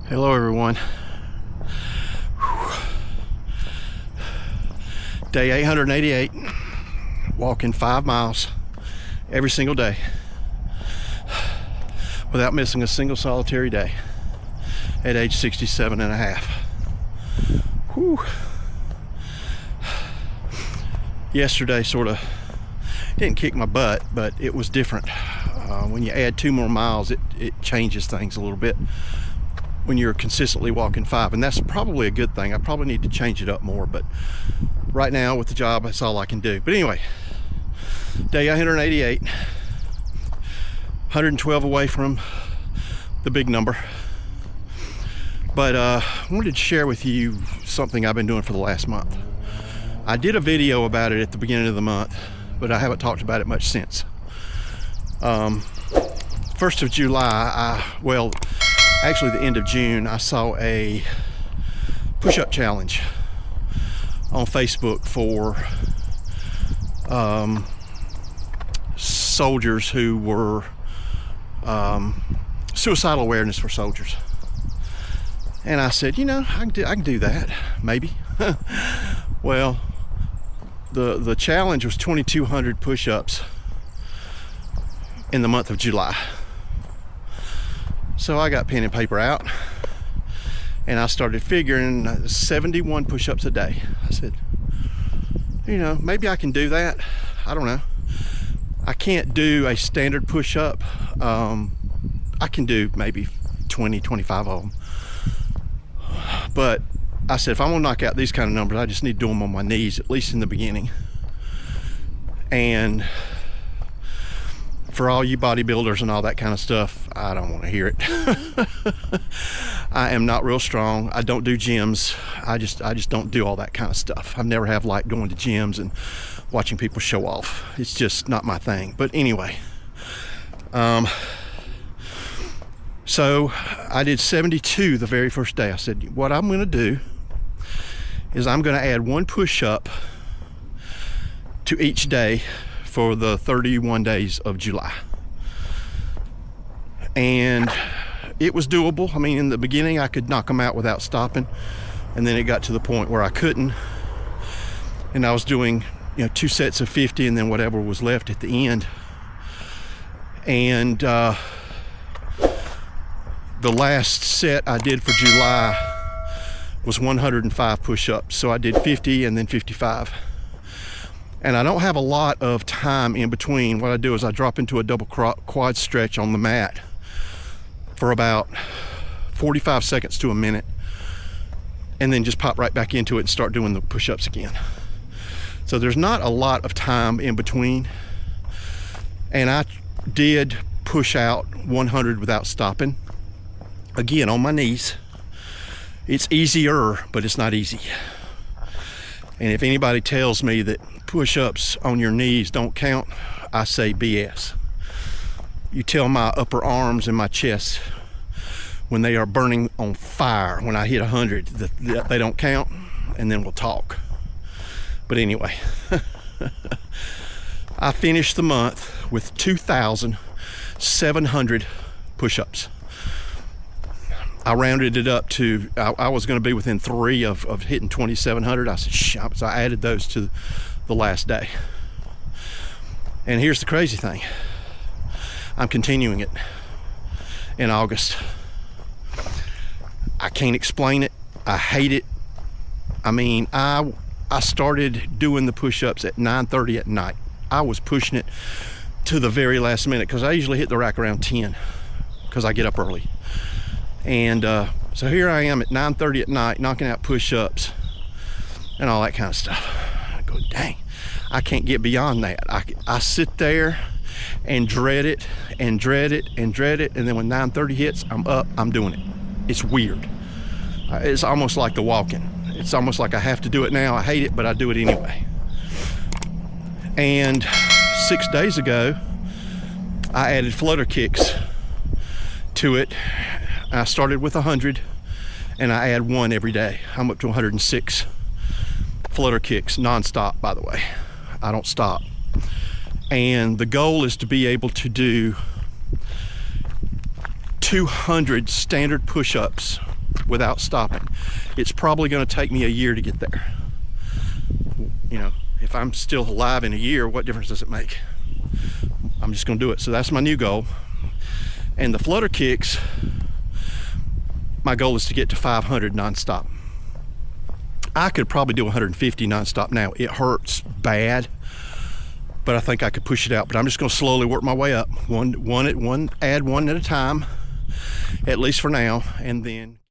Hello everyone. Day 888, walking 5 miles every single day without missing a single solitary day at age 67 and a half. Whew. Yesterday sort of didn't kick my butt, but it was different. When you add 2 more miles, it changes things a little bit when you're consistently walking 5, and that's probably a good thing. I probably need to change it up more, but right now with the job, that's all I can do. But anyway, day 188, 112 away from the big number. But I wanted to share with you something I've been doing for the last month. I did a video about it at the beginning of the month, but I haven't talked about it much since. 1st of July, actually the end of June, I saw a push-up challenge on Facebook for soldiers who were suicidal awareness for soldiers. And I said, you know, I can do that, maybe. Well, the challenge was 2,200 push-ups in the month of July. So I got pen and paper out and I started figuring 71 push-ups a day. I said, you know, maybe I can do that. I don't know. I can't do a standard push-up. I can do maybe 20, 25 of them. But I said, if I'm gonna knock out these kind of numbers, I just need to do them on my knees, at least in the beginning. And for all you bodybuilders and all that kind of stuff, I don't want to hear it. I am not real strong. I don't do gyms. I just don't do all that kind of stuff. I've never have liked going to gyms and watching people show off. It's just not my thing. But anyway, so I did 72 the very first day. I said, what I'm going to do is I'm going to add 1 push-up to each day for the 31 days of July. And it was doable. I mean, in the beginning I could knock them out without stopping, and then it got to the point where I couldn't, and I was doing, you know, 2 sets of 50 and then whatever was left at the end. And the last set I did for July was 105 push-ups. So I did 50 and then 55. And I don't have a lot of time in between. What I do is I drop into a double quad stretch on the mat for about 45 seconds to a minute, and then just pop right back into it and start doing the push-ups again. So there's not a lot of time in between. And I did push out 100 without stopping, again on my knees. It's easier, but it's not easy. And if anybody tells me that push-ups on your knees don't count, I say BS. You tell my upper arms and my chest when they are burning on fire, when I hit 100, that they don't count, and then we'll talk. But anyway, I finished the month with 2,700 push-ups. I rounded it up to, I was going to be within 3 of hitting 2,700. I said, so I added those to the last day. And here's the crazy thing. I'm continuing it in August. I can't explain it. I hate it. I mean, I started doing the push-ups at 9:30 at night. I was pushing it to the very last minute because I usually hit the rack around 10 because I get up early. And so here I am at 9:30 at night, knocking out push-ups and all that kind of stuff. I go, dang, I can't get beyond that. I sit there and dread it and dread it and dread it, and then when 9:30 hits, I'm up, I'm doing it. It's weird. It's almost like the walking. It's almost like I have to do it now. I hate it, but I do it anyway. And 6 days ago, I added flutter kicks to it. I started with 100 and I add 1 every day. I'm up to 106 flutter kicks, non-stop, by the way. I don't stop. And the goal is to be able to do 200 standard push-ups without stopping. It's probably going to take me a year to get there. You know, if I'm still alive in a year, what difference does it make? I'm just going to do it. So that's my new goal. And the flutter kicks, my goal is to get to 500 nonstop. I could probably do 150 nonstop now. It hurts bad, but I think I could push it out. But I'm just going to slowly work my way up, add one at a time, at least for now, and then